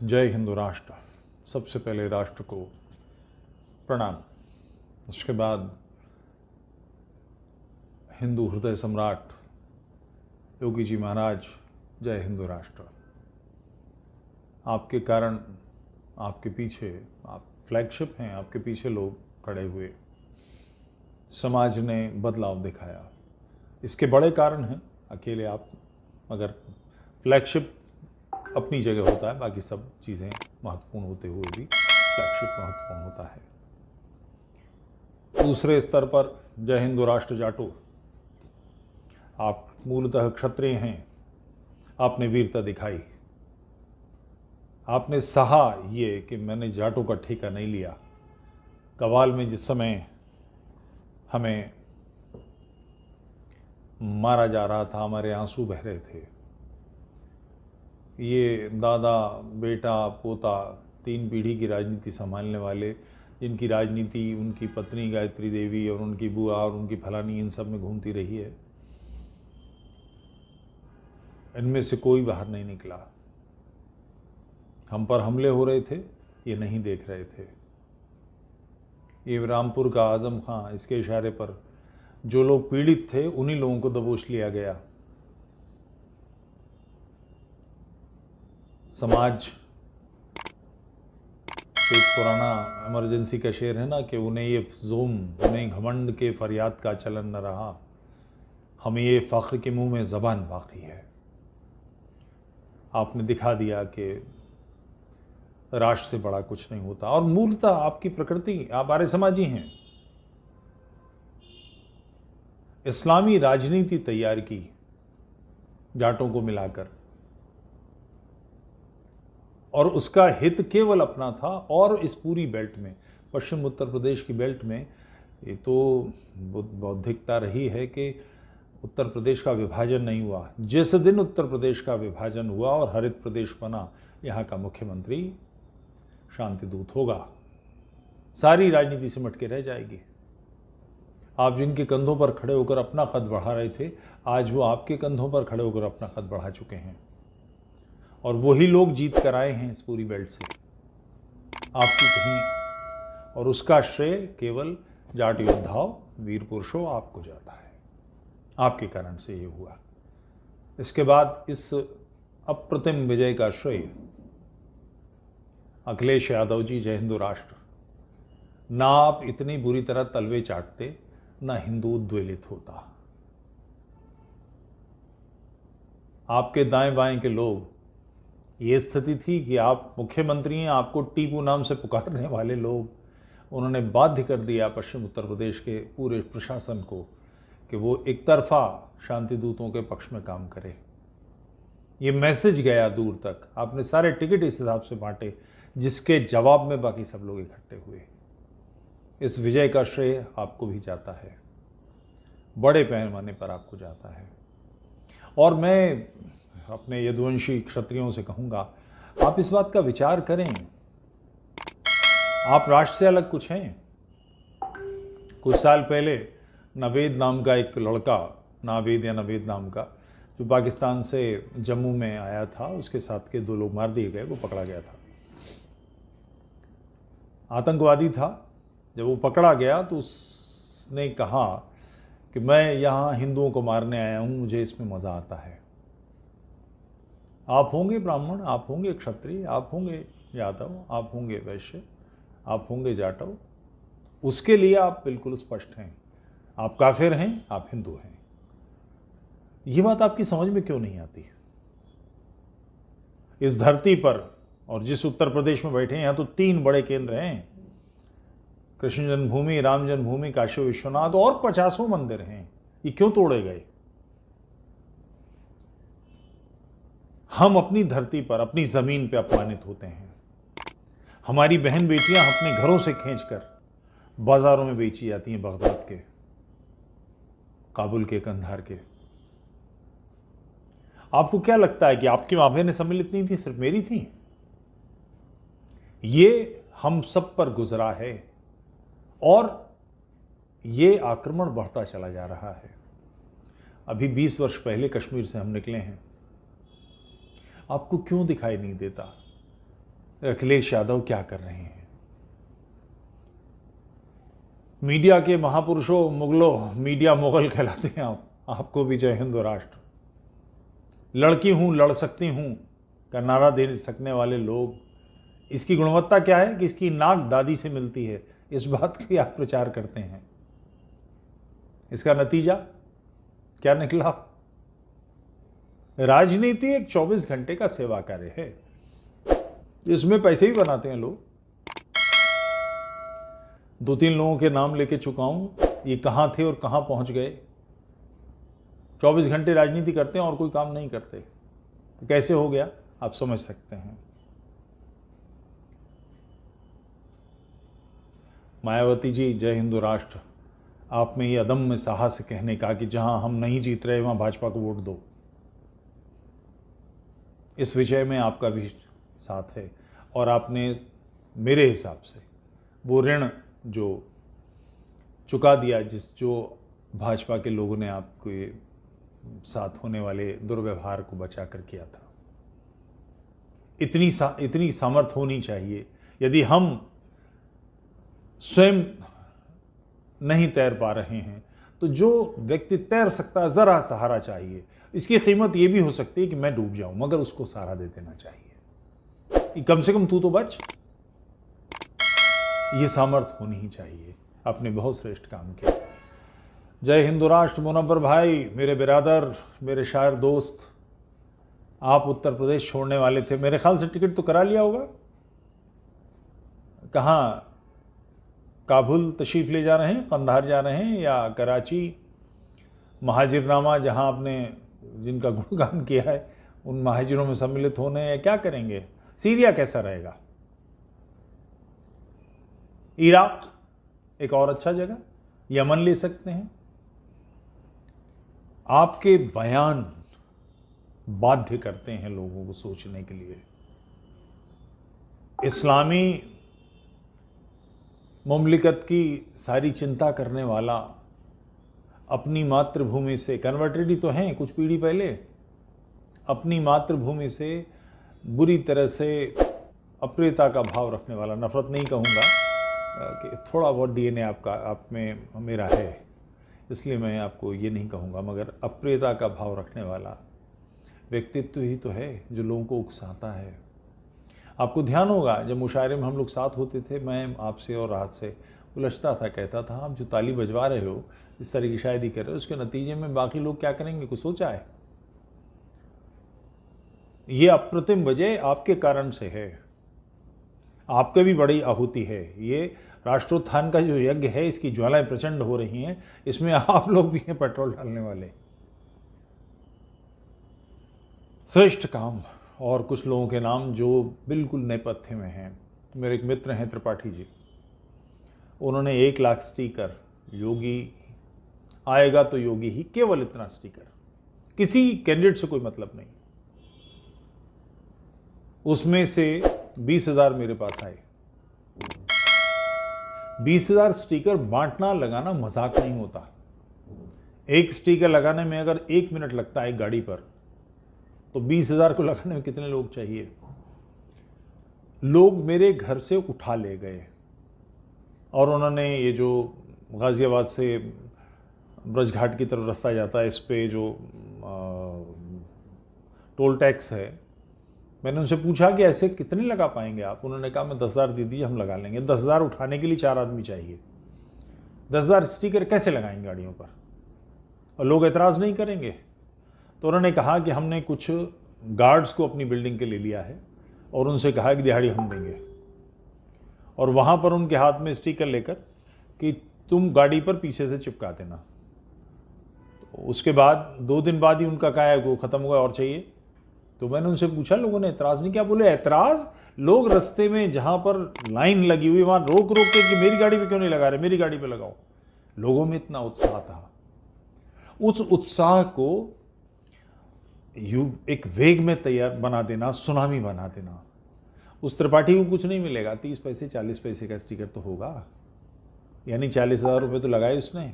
जय हिंदू राष्ट्र। सबसे पहले राष्ट्र को प्रणाम। उसके बाद हिंदू हृदय सम्राट योगी जी महाराज, जय हिंदू राष्ट्र। आपके कारण, आपके पीछे, आप फ्लैगशिप हैं, आपके पीछे लोग खड़े हुए, समाज ने बदलाव दिखाया। इसके बड़े कारण हैं, अकेले आप, मगर फ्लैगशिप अपनी जगह होता है, बाकी सब चीज़ें महत्वपूर्ण होते हुए भी फ्लैगशिप महत्वपूर्ण होता है। दूसरे स्तर पर जय हिंदू राष्ट्र जाटो, आप मूलतः क्षत्रिय हैं, आपने वीरता दिखाई, आपने सहा ये कि मैंने जाटों का ठेका नहीं लिया। कवाल में जिस समय हमें मारा जा रहा था, हमारे आंसू बह रहे थे, ये दादा बेटा पोता 3 पीढ़ी की राजनीति संभालने वाले, जिनकी राजनीति उनकी पत्नी गायत्री देवी और उनकी बुआ और उनकी फलानी इन सब में घूमती रही है, इनमें से कोई बाहर नहीं निकला। हम पर हमले हो रहे थे, ये नहीं देख रहे थे। ये रामपुर का आजम खां, इसके इशारे पर जो लोग पीड़ित थे उन्हीं लोगों को दबोच लिया गया। समाज, एक पुराना इमरजेंसी का शेर है ना कि उन्हें ये ज़ुल्म, उन्हें घमंड के फरियाद का चलन न रहा, हमें ये फ़ख्र के मुंह में ज़बान बाकी है। आपने दिखा दिया कि राष्ट्र से बड़ा कुछ नहीं होता। और मूलतः आपकी प्रकृति, आप आर्य समाजी हैं। इस्लामी राजनीति तैयार की जाटों को मिलाकर, और उसका हित केवल अपना था। और इस पूरी बेल्ट में, पश्चिम उत्तर प्रदेश की बेल्ट में, ये तो बौद्धिकता रही है कि उत्तर प्रदेश का विभाजन नहीं हुआ। जिस दिन उत्तर प्रदेश का विभाजन हुआ और हरित प्रदेश बना, यहाँ का मुख्यमंत्री शांति दूत होगा। सारी राजनीति सिमट के रह जाएगी। आप जिनके कंधों पर खड़े होकर अपना कद बढ़ा रहे थे, आज वो आपके कंधों पर खड़े होकर अपना कद बढ़ा चुके हैं। और वही लोग जीत कर आए हैं इस पूरी बेल्ट से, आपकी कहीं। और उसका श्रेय केवल जाट योद्धाओं, वीर पुरुषों, आपको जाता है। आपके कारण से ये हुआ। इसके बाद इस अप्रतिम विजय का श्रेय अखिलेश यादव जी, जय हिंदू राष्ट्र। ना आप इतनी बुरी तरह तलवे चाटते, ना हिंदू उद्वेलित होता। आपके दाएं बाएं के लोग, ये स्थिति थी कि आप मुख्यमंत्री हैं, आपको टीपू नाम से पुकारने वाले लोग, उन्होंने बाध्य कर दिया पश्चिम उत्तर प्रदेश के पूरे प्रशासन को कि वो एक तरफा शांति दूतों के पक्ष में काम करे। ये मैसेज गया दूर तक। आपने सारे टिकट इस हिसाब से बांटे, जिसके जवाब में बाकी सब लोग इकट्ठे हुए। इस विजय का श्रेय आपको भी जाता है, बड़े पैमाने पर आपको जाता है। और मैं अपने यदुवंशी क्षत्रियों से कहूँगा, आप इस बात का विचार करें, आप राष्ट्र से अलग कुछ हैं। कुछ साल पहले नवेद नाम का एक लड़का, नावेद या नवेद नाम का, जो पाकिस्तान से जम्मू में आया था, उसके साथ के 2 लोग मार दिए गए, वो पकड़ा गया था। आतंकवादी था। जब वो पकड़ा गया तो उसने कहा कि मैं यहाँ हिंदुओं को मारने आया हूँ, मुझे इसमें मज़ा आता है। आप होंगे ब्राह्मण, आप होंगे क्षत्रिय, आप होंगे यादव, आप होंगे वैश्य, आप होंगे जाटव, उसके लिए आप बिल्कुल स्पष्ट हैं। आप काफिर हैं, आप हिंदू हैं। ये बात आपकी समझ में क्यों नहीं आती? इस धरती पर, और जिस उत्तर प्रदेश में बैठे हैं, यहाँ तो 3 बड़े केंद्र हैं, कृष्ण जन्मभूमि, राम जन्मभूमि, काशी विश्वनाथ, और 50 मंदिर हैं। ये क्यों तोड़े गए? हम अपनी धरती पर, अपनी जमीन पे अपमानित होते हैं। हमारी बहन बेटियां अपने घरों से खींचकर बाजारों में बेची जाती हैं, बगदाद के, काबुल के, कंधार के। आपको क्या लगता है कि आपकी मां बहनें सम्मिलित नहीं थी, सिर्फ मेरी थी? ये हम सब पर गुजरा है और ये आक्रमण बढ़ता चला जा रहा है। अभी 20 वर्ष पहले कश्मीर से हम निकले हैं। आपको क्यों दिखाई नहीं देता अखिलेश यादव क्या कर रहे हैं। मीडिया के महापुरुषों, मुगलों, मीडिया मुगल कहलाते हैं आप। आपको भी जय हिंद राष्ट्र। लड़की हूं, लड़ सकती हूं का नारा दे सकने वाले लोग, इसकी गुणवत्ता क्या है कि इसकी नाक दादी से मिलती है, इस बात की आप प्रचार करते हैं। इसका नतीजा क्या निकला? राजनीति एक 24 घंटे का सेवा कार्य है, इसमें पैसे भी बनाते हैं लोग। 2-3 लोगों के नाम लेके चुका हूं, ये कहां थे और कहां पहुंच गए। 24 घंटे राजनीति करते हैं और कोई काम नहीं करते, तो कैसे हो गया आप समझ सकते हैं। मायावती जी, जय हिंदू राष्ट्र। आप में ये अदम्य साहस कहने का कि जहां हम नहीं जीत रहे वहां भाजपा को वोट दो, इस विषय में आपका भी साथ है। और आपने मेरे हिसाब से वो ऋण जो चुका दिया, जो भाजपा के लोगों ने आपके साथ होने वाले दुर्व्यवहार को बचा कर किया था। इतनी सामर्थ होनी चाहिए। यदि हम स्वयं नहीं तैर पा रहे हैं तो जो व्यक्ति तैर सकता है, जरा सहारा चाहिए। इसकी कीमत यह भी हो सकती है कि मैं डूब जाऊं, मगर उसको सहारा दे देना चाहिए कि कम से कम तू तो बच। ये सामर्थ होनी ही चाहिए। आपने बहुत श्रेष्ठ काम किया। जय हिंदू राष्ट्र। मुनव्वर भाई, मेरे बिरादर, मेरे शायर दोस्त, आप उत्तर प्रदेश छोड़ने वाले थे, मेरे ख्याल से टिकट तो करा लिया होगा। कहाँ, काबुल तशरीफ ले जा रहे हैं, कंधार जा रहे हैं, या कराची? महाजिरनामा जहां आपने जिनका गुणगान किया है उन महाजिरों में सम्मिलित होने, या क्या करेंगे? सीरिया कैसा रहेगा? इराक एक और अच्छा जगह, यमन ले सकते हैं। आपके बयान बाध्य करते हैं लोगों को सोचने के लिए। इस्लामी मुमलिकत की सारी चिंता करने वाला, अपनी मातृभूमि से, कन्वर्टेड ही तो हैं कुछ पीढ़ी पहले, अपनी मातृभूमि से बुरी तरह से अप्रियता का भाव रखने वाला, नफरत नहीं कहूँगा कि थोड़ा बहुत डीएनए आपका आप में मेरा है, इसलिए मैं आपको ये नहीं कहूँगा, मगर अप्रियता का भाव रखने वाला व्यक्तित्व ही तो है जो लोगों को उकसाता है। आपको ध्यान होगा जब मुशायरे में हम लोग साथ होते थे, मैं आपसे और राहत से उलझता था, कहता था आप जो ताली बजवा रहे हो, इस तरह की शायरी कर रहे हो, उसके नतीजे में बाकी लोग क्या करेंगे, कुछ सोचा है? ये अप्रतिम वजह आपके कारण से है, आपके भी बड़ी आहुति है। ये राष्ट्रोत्थान का जो यज्ञ है, इसकी ज्वालाएं प्रचंड हो रही हैं, इसमें आप लोग भी हैं पेट्रोल डालने वाले। श्रेष्ठ काम। और कुछ लोगों के नाम जो बिल्कुल नेपथ्य में हैं। मेरे एक मित्र हैं त्रिपाठी जी, उन्होंने 1 लाख स्टिकर, योगी आएगा तो योगी ही, केवल इतना स्टिकर, किसी कैंडिडेट से कोई मतलब नहीं। उसमें से 20,000 मेरे पास आए। 20,000 स्टिकर बांटना, लगाना मजाक नहीं होता। एक स्टिकर लगाने में अगर 1 मिनट लगता है एक गाड़ी पर, तो 20,000 को लगाने में कितने लोग चाहिए? लोग मेरे घर से उठा ले गए और उन्होंने ये जो गाजियाबाद से ब्रजघाट की तरफ रास्ता जाता है, इस पे जो टोल टैक्स है, मैंने उनसे पूछा कि ऐसे कितने लगा पाएंगे आप? उन्होंने कहा मैं 10,000 दे दीजिए, हम लगा लेंगे। 10,000 उठाने के लिए 4 आदमी चाहिए। 10,000 स्टिकर कैसे लगाएंगे गाड़ियों पर? और लोग एतराज़ नहीं करेंगे। तो उन्होंने कहा कि हमने कुछ गार्ड्स को अपनी बिल्डिंग के ले लिया है और उनसे कहा कि दिहाड़ी हम देंगे, और वहाँ पर उनके हाथ में स्टिकर लेकर कि तुम गाड़ी पर पीछे से चिपका देना। तो उसके बाद 2 दिन बाद ही उनका कहा है वो ख़त्म हुआ, और चाहिए। तो मैंने उनसे पूछा, लोगों ने एतराज़ नहीं किया? बोले एतराज़, लोग रास्ते में जहाँ पर लाइन लगी हुई वहाँ रोक रोक के कि मेरी गाड़ी पे क्यों नहीं लगा रहे, मेरी गाड़ी पे लगाओ। लोगों में इतना उत्साह था। उस उत्साह को एक वेग में तैयार बना देना, सुनामी बना देना। उस त्रिपाठी को कुछ नहीं मिलेगा, 30 पैसे 40 पैसे का स्टिकर तो होगा, यानी 40,000 रुपये तो लगाए उसने।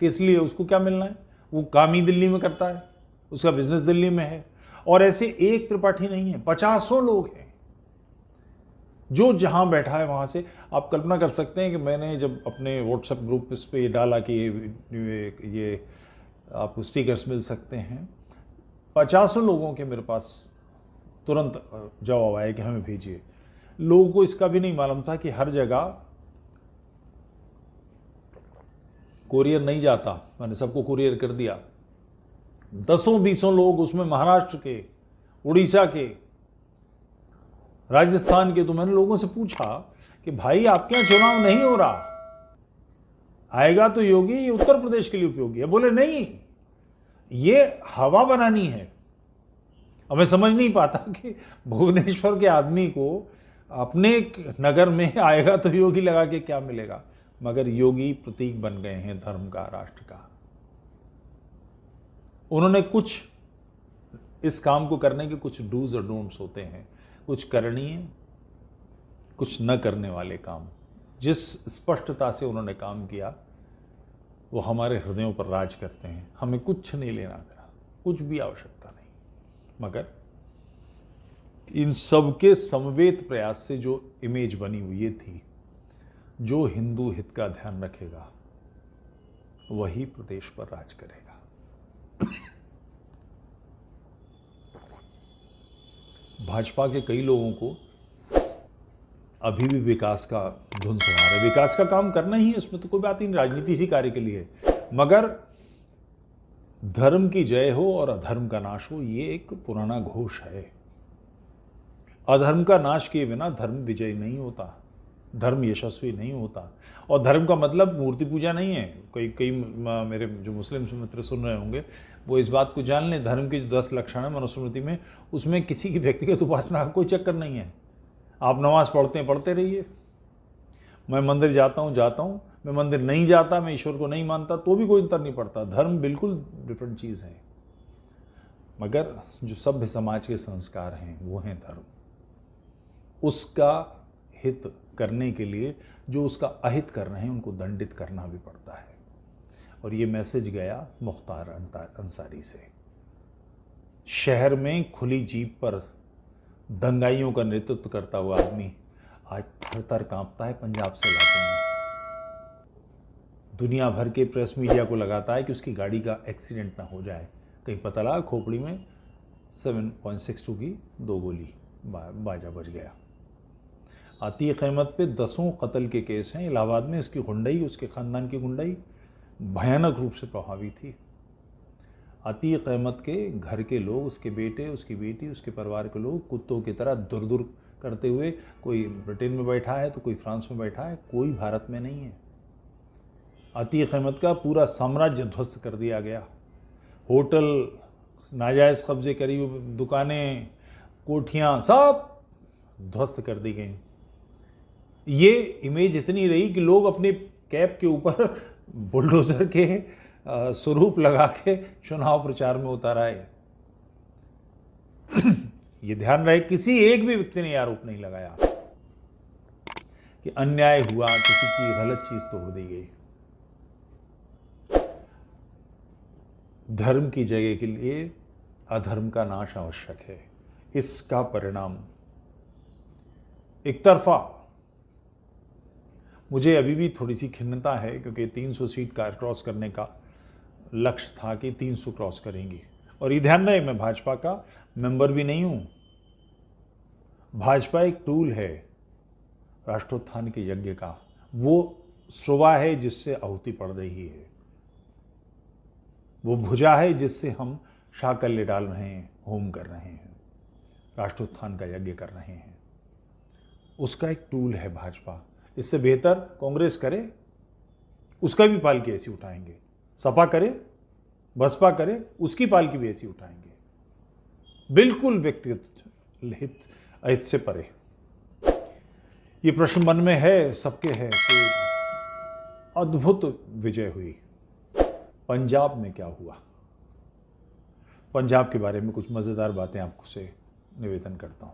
किस लिए? उसको क्या मिलना है? वो काम ही दिल्ली में करता है, उसका बिजनेस दिल्ली में है। और ऐसे एक त्रिपाठी नहीं है, 50 लोग हैं। जो जहां बैठा है वहां से। आप कल्पना कर सकते हैं कि मैंने जब अपने व्हाट्सएप ग्रुप पे ये डाला कि ये आपको स्टिकर्स मिल सकते हैं, 50 लोगों के मेरे पास तुरंत जवाब आया कि हमें भेजिए। लोगों को इसका भी नहीं मालूम था कि हर जगह कुरियर नहीं जाता, मैंने सबको कुरियर कर दिया। 10-20 लोग उसमें महाराष्ट्र के, उड़ीसा के, राजस्थान के। तो मैंने लोगों से पूछा कि भाई आपके यहां चुनाव नहीं हो रहा, आएगा तो योगी, ये उत्तर प्रदेश के लिए उपयोगी है। बोले नहीं, ये हवा बनानी है। अब मैं समझ नहीं पाता कि भुवनेश्वर के आदमी को अपने नगर में आएगा तो योगी लगा के क्या मिलेगा, मगर योगी प्रतीक बन गए हैं धर्म का, राष्ट्र का। उन्होंने कुछ इस काम को करने के कुछ डूज और डोंट्स होते हैं, कुछ करणीय, कुछ न करने वाले काम। जिस स्पष्टता से उन्होंने काम किया वो हमारे हृदयों पर राज करते हैं। हमें कुछ नहीं लेना देना, कुछ भी आवश्यकता नहीं, मगर इन सबके समवेत प्रयास से जो इमेज बनी हुई ये थी, जो हिंदू हित का ध्यान रखेगा वही प्रदेश पर राज करेगा। भाजपा के कई लोगों को अभी भी विकास का धुन सवार है। विकास का काम करना ही है, इसमें तो कोई बात ही नहीं, राजनीति इसी कार्य के लिए है। मगर धर्म की जय हो और अधर्म का नाश हो, ये एक पुराना घोष है। अधर्म का नाश किए बिना धर्म विजय नहीं होता, धर्म यशस्वी नहीं होता। और धर्म का मतलब मूर्ति पूजा नहीं है। कई मेरे जो मुस्लिम मित्र सुन रहे होंगे वो इस बात को जान लें, धर्म के जो 10 लक्षण है मनुस्मृति में, उसमें किसी की व्यक्तिगत उपासना का कोई चक्कर नहीं है। आप नमाज पढ़ते रहिए। मैं मंदिर जाता हूँ, मैं मंदिर नहीं जाता, मैं ईश्वर को नहीं मानता, तो भी कोई अंतर नहीं पड़ता। धर्म बिल्कुल डिफरेंट चीज़ है। मगर जो सभ्य समाज के संस्कार हैं वो हैं धर्म। उसका हित करने के लिए जो उसका अहित कर रहे हैं उनको दंडित करना भी पड़ता है। और ये मैसेज गया मुख्तार अंसारी से। शहर में खुली जीप पर दंगाइयों का नेतृत्व करता हुआ आदमी आज थर-थर कांपता है पंजाब से इलाके में। दुनिया भर के प्रेस मीडिया को लगाता है कि उसकी गाड़ी का एक्सीडेंट ना हो जाए। कहीं पता लगा खोपड़ी में 7.62 की 2 गोली, बाजा बज गया। अतीक अहमद पे 10 कत्ल के केस हैं इलाहाबाद में। इसकी गुंडाई, उसके ख़ानदान की गुंडाई भयानक रूप से प्रभावी थी। अतीक अहमद के घर के लोग, उसके बेटे, उसकी बेटी, उसके परिवार के लोग कुत्तों की तरह दुर दुर करते हुए, कोई ब्रिटेन में बैठा है तो कोई फ्रांस में बैठा है, कोई भारत में नहीं है। अतीक अहमद का पूरा साम्राज्य ध्वस्त कर दिया गया। होटल नाजायज़ कब्जे करी हुई दुकानें, कोठियाँ सब ध्वस्त कर दी गई। ये इमेज इतनी रही कि लोग अपने कैप के ऊपर बुलडोजर के स्वरूप लगा के चुनाव प्रचार में उतर आए। ये ध्यान रहे, किसी एक भी व्यक्ति ने आरोप नहीं लगाया कि अन्याय हुआ, किसी की गलत चीज तोड़ दी गई। धर्म की जगह के लिए अधर्म का नाश आवश्यक है। इसका परिणाम एक तरफा, मुझे अभी भी थोड़ी सी खिन्नता है क्योंकि 300 सीट का क्रॉस करने का लक्ष्य था कि 300 क्रॉस करेंगी। और ये ध्यान रहे, मैं भाजपा का मेंबर भी नहीं हूं। भाजपा एक टूल है राष्ट्रोत्थान के यज्ञ का, वो सुबह है जिससे आहुति पड़ रही है, वो भुजा है जिससे हम शाकल्य डाल रहे हैं, होम कर रहे हैं, राष्ट्रोत्थान का यज्ञ कर रहे हैं। उसका एक टूल है भाजपा। इससे बेहतर कांग्रेस करे, उसका भी पालकी ऐसी उठाएंगे। सपा करे, बसपा करे, उसकी पालकी भी ऐसी उठाएंगे। बिल्कुल व्यक्तिगत हित से परे। ये प्रश्न मन में है, सबके है कि अद्भुत विजय हुई। पंजाब में क्या हुआ? पंजाब के बारे में कुछ मजेदार बातें आपसे निवेदन करता हूं।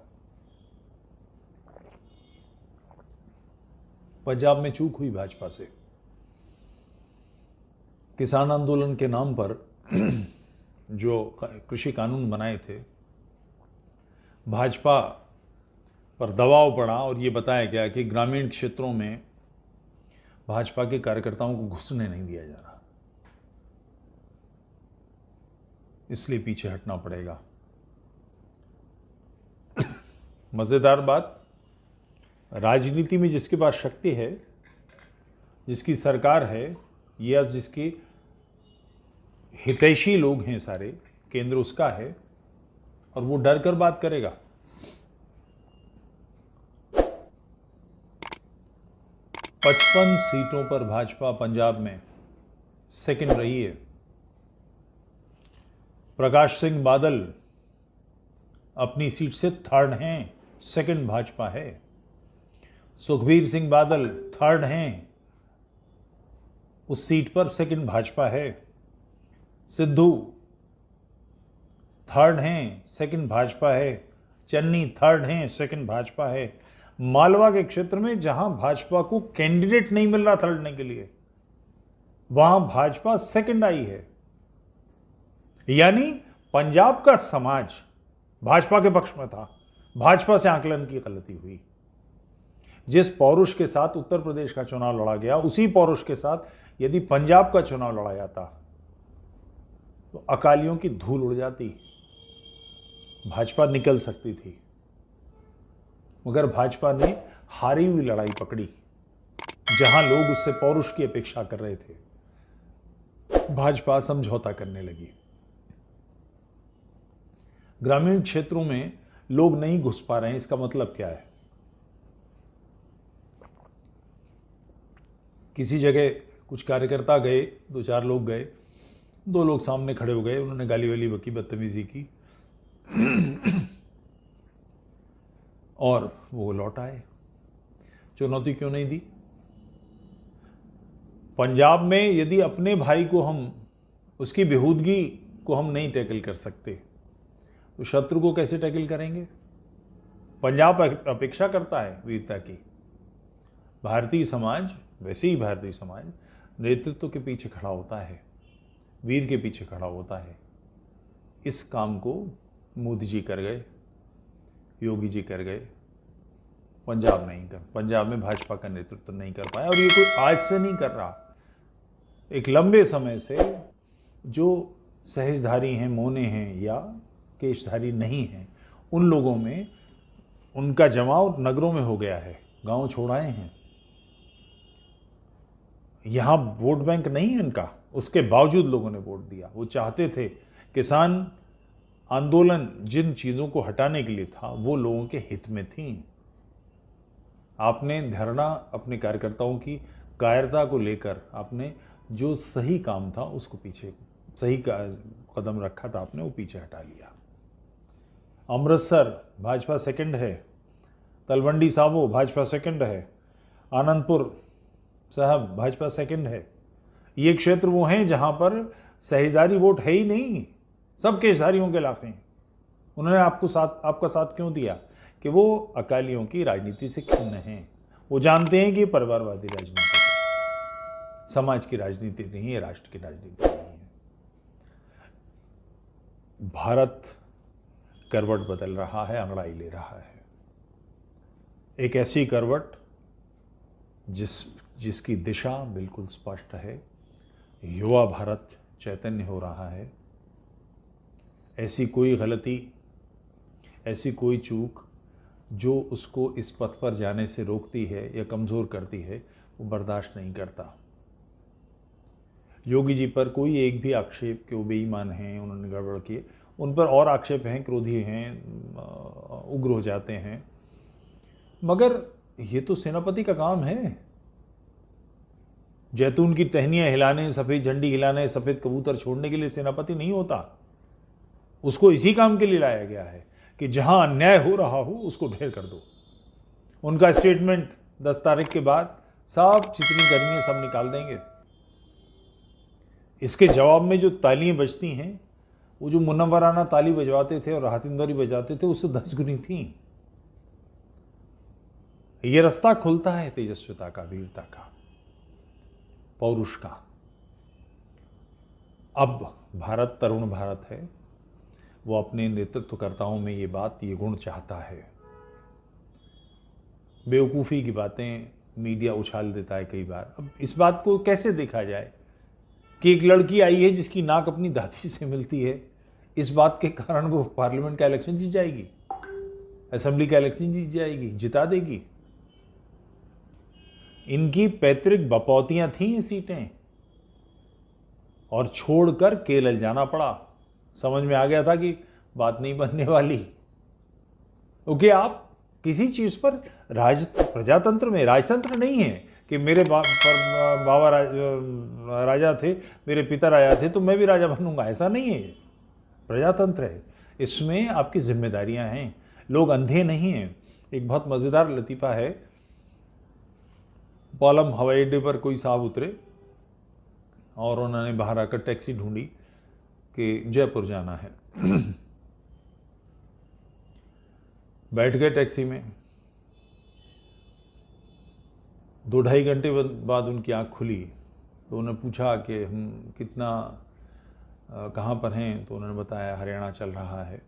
पंजाब में चूक हुई भाजपा से। किसान आंदोलन के नाम पर जो कृषि कानून बनाए थे, भाजपा पर दबाव पड़ा और ये बताया गया कि ग्रामीण क्षेत्रों में भाजपा के कार्यकर्ताओं को घुसने नहीं दिया जा रहा, इसलिए पीछे हटना पड़ेगा। मजेदार बात, राजनीति में जिसके पास शक्ति है, जिसकी सरकार है या जिसके हितैषी लोग हैं सारे, केंद्र उसका है और वो डर कर बात करेगा। पचपन सीटों पर भाजपा पंजाब में सेकंड रही है। प्रकाश सिंह बादल अपनी सीट से थर्ड हैं, सेकंड भाजपा है। सुखबीर सिंह बादल थर्ड हैं, उस सीट पर सेकंड भाजपा है। सिद्धू थर्ड हैं, सेकंड भाजपा है। चन्नी थर्ड हैं, सेकंड भाजपा है। मालवा के क्षेत्र में जहां भाजपा को कैंडिडेट नहीं मिल रहा था लड़ने के लिए, वहां भाजपा सेकंड आई है। यानी पंजाब का समाज भाजपा के पक्ष में था, भाजपा से आकलन की गलती हुई। जिस पौरुष के साथ उत्तर प्रदेश का चुनाव लड़ा गया, उसी पौरुष के साथ यदि पंजाब का चुनाव लड़ा जाता तो अकालियों की धूल उड़ जाती, भाजपा निकल सकती थी। मगर भाजपा ने हारी हुई लड़ाई पकड़ी। जहां लोग उससे पौरुष की अपेक्षा कर रहे थे, भाजपा समझौता करने लगी। ग्रामीण क्षेत्रों में लोग नहीं घुस पा रहे हैं, इसका मतलब क्या है? किसी जगह कुछ कार्यकर्ता गए, 2-4 लोग गए, 2 लोग सामने खड़े हो गए, उन्होंने गाली वाली बकी, बदतमीजी की और वो लौट आए। चुनौती क्यों नहीं दी? पंजाब में यदि अपने भाई को हम, उसकी बेहूदगी को हम नहीं टैकल कर सकते तो शत्रु को कैसे टैकल करेंगे? पंजाब अपेक्षा करता है वीरता की। भारतीय समाज, वैसे ही भारतीय समाज नेतृत्व के पीछे खड़ा होता है, वीर के पीछे खड़ा होता है। इस काम को मोदी जी कर गए, योगी जी कर गए, पंजाब नहीं कर, पंजाब में भाजपा का नेतृत्व नहीं कर पाया। और ये कोई आज से नहीं कर रहा, एक लंबे समय से जो सहजधारी हैं, मौने हैं या केशधारी नहीं हैं, उन लोगों में उनका जमाव नगरों में हो गया है, गांव छोड़ आए हैं। यहां वोट बैंक नहीं है इनका, उसके बावजूद लोगों ने वोट दिया। वो चाहते थे, किसान आंदोलन जिन चीजों को हटाने के लिए था वो लोगों के हित में थी। आपने धरना अपने कार्यकर्ताओं की कायरता को लेकर आपने जो सही काम था उसको पीछे, सही कदम रखा था आपने, वो पीछे हटा लिया। अमृतसर भाजपा सेकंड है, तलवंडी साबो भाजपा सेकंड है, आनंदपुर साहब भाजपा सेकंड है। ये क्षेत्र वो हैं जहां पर सहजधारी वोट है ही नहीं, सब केशधारियों के इलाके हैं। उन्होंने आपका साथ क्यों दिया? कि वो अकालियों की राजनीति से खिन्न हैं। वो जानते हैं कि परिवारवादी राजनीति है, समाज की राजनीति नहीं है, राष्ट्र की राजनीति नहीं है। भारत करवट बदल रहा है, अंगड़ाई ले रहा है। एक ऐसी करवट जिसकी दिशा बिल्कुल स्पष्ट है। युवा भारत चैतन्य हो रहा है। ऐसी कोई गलती, ऐसी कोई चूक जो उसको इस पथ पर जाने से रोकती है या कमज़ोर करती है, वो बर्दाश्त नहीं करता। योगी जी पर कोई एक भी आक्षेप कि वो बेईमान हैं, उन्होंने गड़बड़ किए, उन पर और आक्षेप हैं, क्रोधी हैं, उग्र हो जाते हैं। मगर ये तो सेनापति का काम है। जैतून की टहनियाँ हिलाने, सफ़ेद झंडी हिलाने, सफ़ेद कबूतर छोड़ने के लिए सेनापति नहीं होता। उसको इसी काम के लिए लाया गया है कि जहां अन्याय हो रहा हो उसको ढेर कर दो। उनका स्टेटमेंट 10 तारीख के बाद सब जितनी गर्मी है सब निकाल देंगे। इसके जवाब में जो तालियां बजती हैं, वो जो मुनव्वराना ताली बजवाते थे और राहत इंदौरी बजाते थे, उससे 10 गुनी थी। ये रास्ता खुलता है तेजस्विता का, वीरता का, पौरुष का। अब भारत तरुण भारत है। वो अपने नेतृत्वकर्ताओं में ये गुण चाहता है बेवकूफ़ी की बातें मीडिया उछाल देता है कई बार। अब इस बात को कैसे देखा जाए कि एक लड़की आई है जिसकी नाक अपनी दादी से मिलती है, इस बात के कारण वो पार्लियामेंट का इलेक्शन जीत जाएगी, असेंबली का इलेक्शन जीत जाएगी, जिता देगी। इनकी पैतृक बपौतियां थीं ये सीटें, और छोड़कर केरल जाना पड़ा। समझ में आ गया था कि बात नहीं बनने वाली, क्योंकि आप किसी चीज पर प्रजातंत्र में राजतंत्र नहीं है कि मेरे बाबा राजा थे, मेरे पिता राजा थे तो मैं भी राजा बनूंगा, ऐसा नहीं है। प्रजातंत्र है, इसमें आपकी जिम्मेदारियां हैं, लोग अंधे नहीं हैं। एक बहुत मज़ेदार लतीफ़ा है, पालम हवाई अड्डे पर कोई साहब उतरे और उन्होंने बाहर आकर टैक्सी ढूंढी कि जयपुर जाना है। बैठ गए टैक्सी में, 2-2.5 घंटे बाद उनकी आँख खुली तो उन्होंने पूछा कि हम कितना कहाँ पर हैं, तो उन्होंने बताया हरियाणा चल रहा है,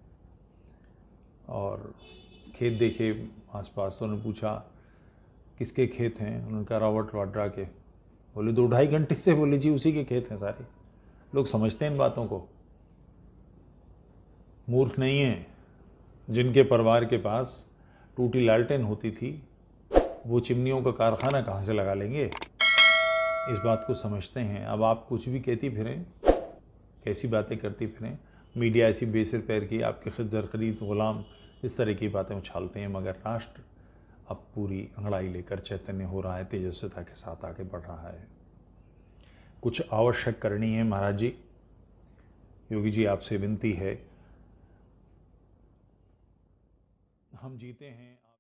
और खेत देखे आसपास। तो उन्होंने पूछा किसके खेत हैं, उन्होंने कहा रॉबर्ट वाड्रा के। बोले 2-2.5 घंटे से, बोले जी उसी के खेत हैं सारे। लोग समझते हैं इन बातों को, मूर्ख नहीं हैं। जिनके परिवार के पास टूटी लालटेन होती थी, वो चिमनियों का कारखाना कहाँ से लगा लेंगे, इस बात को समझते हैं। अब आप कुछ भी कहती फिरें, कैसी बातें करती फिरें, मीडिया ऐसी बेसिर पैर की आपके खिज्जर खरीद गुलाम इस तरह की बातें उछालते हैं, मगर राष्ट्र अब पूरी अंगड़ाई लेकर चैतन्य हो रहा है, तेजस्विता के साथ आगे बढ़ रहा है। कुछ आवश्यक करनी है महाराज जी। योगी जी आपसे विनती है, हम जीते हैं।